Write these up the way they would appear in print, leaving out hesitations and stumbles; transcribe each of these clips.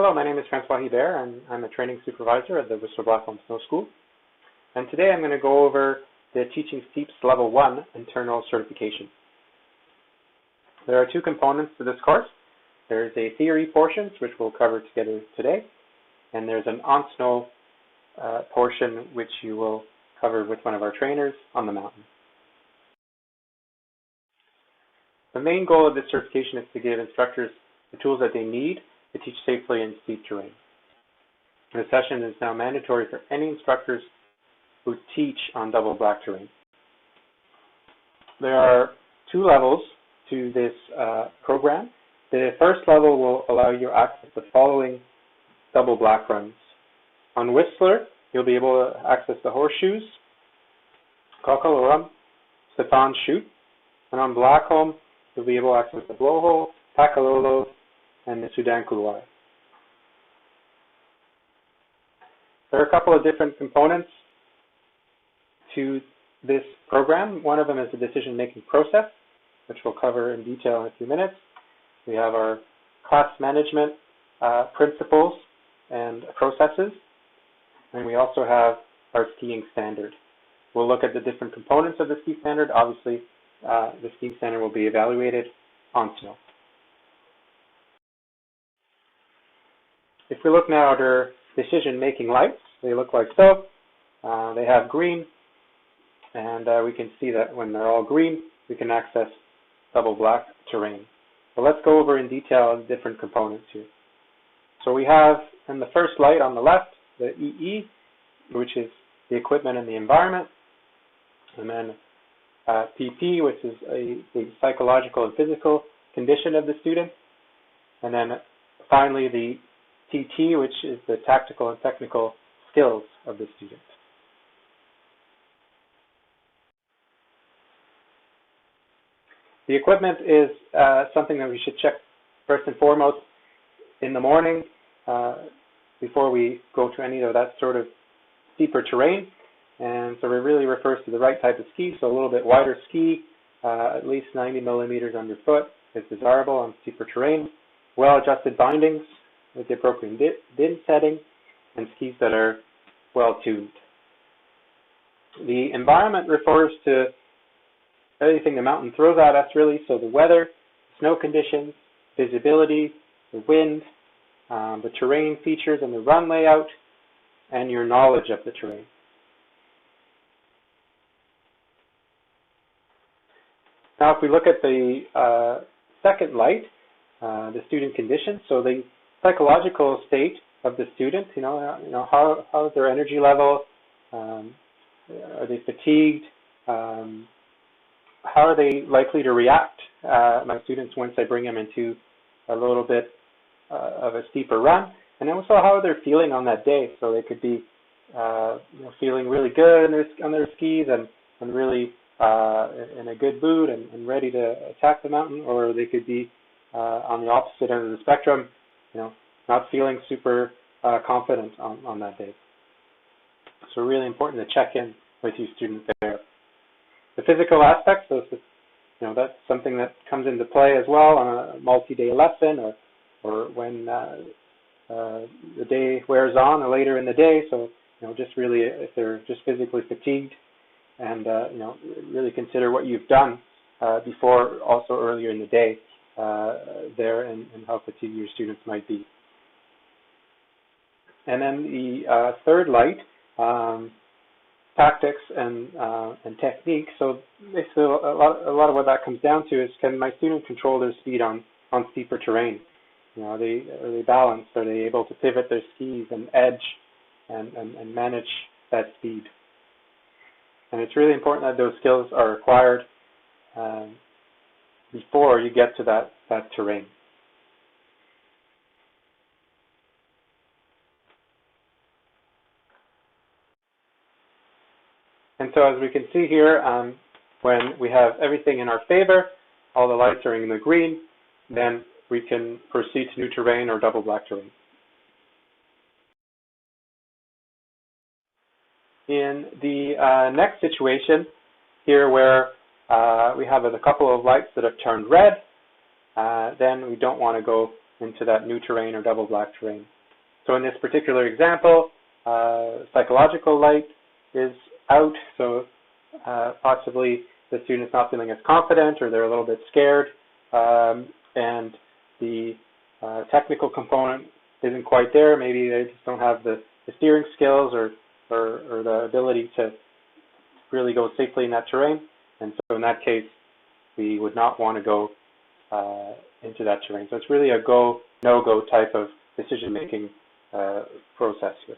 Hello, my name is Francois Hibert, and I'm a training supervisor at the Whistler Blackcomb Snow School. And today I'm going to go over the Teaching Steeps Level 1 internal certification. There are two components to this course. There's a theory portion, which we'll cover together today, and there's an on-snow portion, which you will cover with one of our trainers on the mountain. The main goal of this certification is to give instructors the tools that they need to teach safely in steep terrain. The session is now mandatory for any instructors who teach on double black terrain. There are two levels to this program. The first level will allow you access the following double black runs. On Whistler, you'll be able to access the horseshoes, Kokolorum, Stefan Chute, and on Blackcomb, you'll be able to access the blowhole, Pakalolo, and the Sudan Couloir. There are a couple of different components to this program. One of them is the decision-making process, which we'll cover in detail in a few minutes. We have our class management principles and processes, and we also have our skiing standard. We'll look at the different components of the ski standard. Obviously, the ski standard will be evaluated on snow. If we look now at our decision-making lights, they look like so. They have green, and we can see that when they're all green, we can access double black terrain. So let's go over in detail the different components here. So we have in the first light on the left, the EE, which is the equipment and the environment, and then PP, which is the psychological and physical condition of the student, and then finally the TT, which is the tactical and technical skills of the student. The equipment is something that we should check first and foremost in the morning before we go to any of that sort of steeper terrain. And so it really refers to the right type of ski. So a little bit wider ski, at least 90 millimeters underfoot is desirable on steeper terrain. Well-adjusted bindings with the appropriate din setting, and skis that are well-tuned. The environment refers to everything the mountain throws at us, really. So the weather, snow conditions, visibility, the wind, the terrain features and the run layout, and your knowledge of the terrain. Now, if we look at the second light, the student conditions, so the psychological state of the student, how is their energy level, are they fatigued, how are they likely to react, my students, once I bring them into a little bit of a steeper run, and also how they're feeling on that day. So they could be feeling really good on their skis and really in a good mood and ready to attack the mountain, or they could be on the opposite end of the spectrum, not feeling super confident on that day. So really important to check in with your student there. The physical aspects, so that's something that comes into play as well on a multi-day lesson, or when the day wears on, or later in the day. So just really, if they're just physically fatigued, and really consider what you've done before, also earlier in the day there, and how fatigued your students might be. And then the third light, tactics and technique. So basically, a lot of what that comes down to is, can my student control their speed on steeper terrain? Are they balanced? Are they able to pivot their skis and edge and manage that speed? And it's really important that those skills are acquired before you get to that terrain. And so as we can see here, when we have everything in our favor, all the lights are in the green, then we can proceed to new terrain or double black terrain. In the next situation here, where we have a couple of lights that have turned red, then we don't want to go into that new terrain or double black terrain. So in this particular example, psychological light is out, so possibly the student's not feeling as confident or they're a little bit scared, and the technical component isn't quite there. Maybe they just don't have the steering skills or the ability to really go safely in that terrain, and so in that case we would not want to go into that terrain. So it's really a go, no-go type of decision-making process here.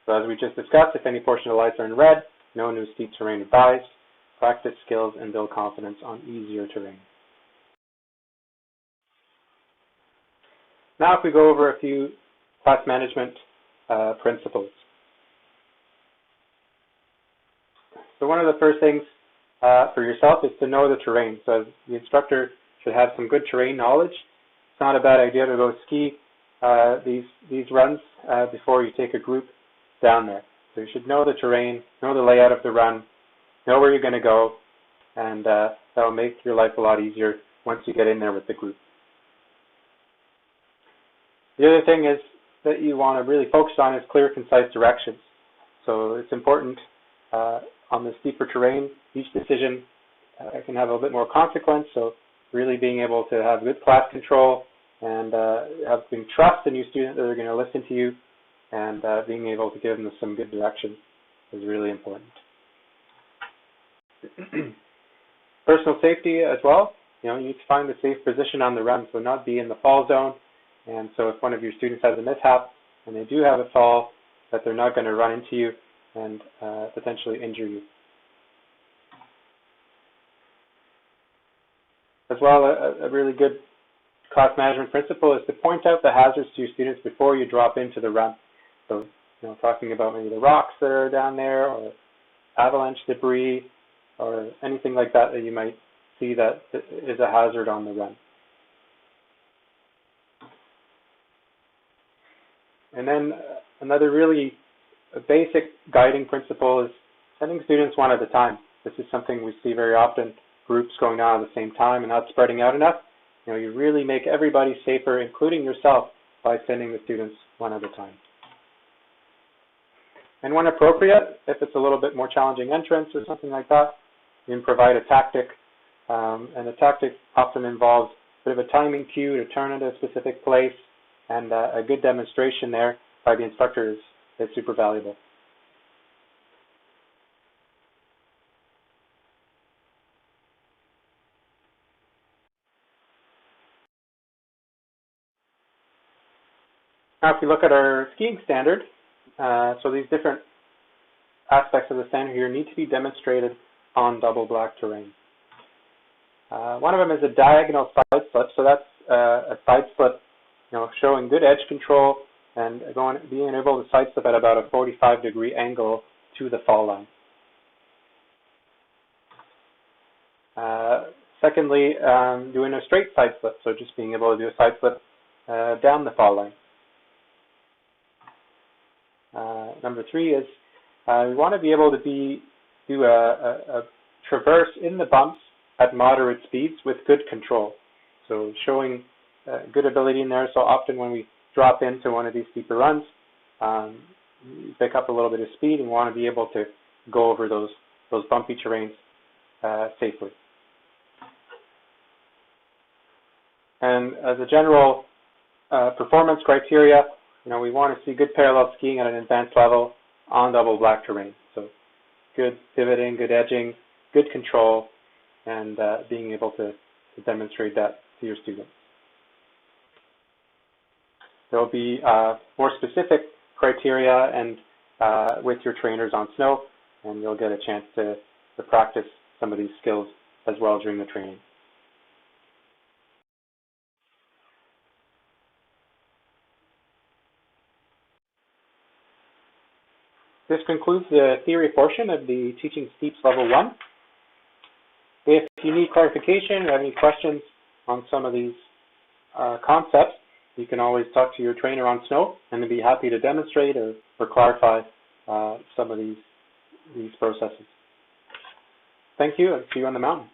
So as we just discussed, if any portion of the lights are in red, no new steep terrain advised. Practice skills and build confidence on easier terrain. Now if we go over a few class management principles. So one of the first things for yourself is to know the terrain. So the instructor should have some good terrain knowledge. It's not a bad idea to go ski these runs before you take a group down there. So you should know the terrain, know the layout of the run, know where you're going to go, and that will make your life a lot easier once you get in there with the group. The other thing is that you want to really focus on is clear, concise directions. So it's important on the steeper terrain, each decision can have a bit more consequence, so really being able to have good class control and having trust in your student that they're going to listen to you, and being able to give them some good direction is really important. Personal safety as well. You need to find a safe position on the run, so not be in the fall zone. And so if one of your students has a mishap and they do have a fall, that they're not going to run into you and potentially injure you. As well, a really good class management principle is to point out the hazards to your students before you drop into the run. So, talking about maybe the rocks that are down there, or avalanche debris, or anything like that that you might see that is a hazard on the run. And then another really basic guiding principle is sending students one at a time. This is something we see very often, groups going on at the same time and not spreading out enough. You really make everybody safer, including yourself, by sending the students one at a time. And when appropriate, if it's a little bit more challenging entrance or something like that, you can provide a tactic. And the tactic often involves a bit of a timing cue to turn at a specific place, and a good demonstration there by the instructor is super valuable. Now, if you look at our skiing standard, so these different aspects of the standard here need to be demonstrated on double black terrain. One of them is a diagonal side slip, so that's a side slip, showing good edge control and being able to side slip at about a 45-degree angle to the fall line. Secondly, doing a straight side slip, so just being able to do a side slip down the fall line. Number 3 is we want to be able to do a traverse in the bumps at moderate speeds with good control. So showing good ability in there. So often when we drop into one of these steeper runs, you pick up a little bit of speed and want to be able to go over those bumpy terrains safely. And as a general performance criteria, we want to see good parallel skiing at an advanced level on double black terrain. So good pivoting, good edging, good control, and being able to demonstrate that to your students. There will be more specific criteria and with your trainers on snow, and you'll get a chance to practice some of these skills as well during the training. This concludes the theory portion of the Teaching Steeps Level 1. If you need clarification or have any questions on some of these concepts, you can always talk to your trainer on snow, and they'd be happy to demonstrate or clarify some of these processes. Thank you, and see you on the mountain.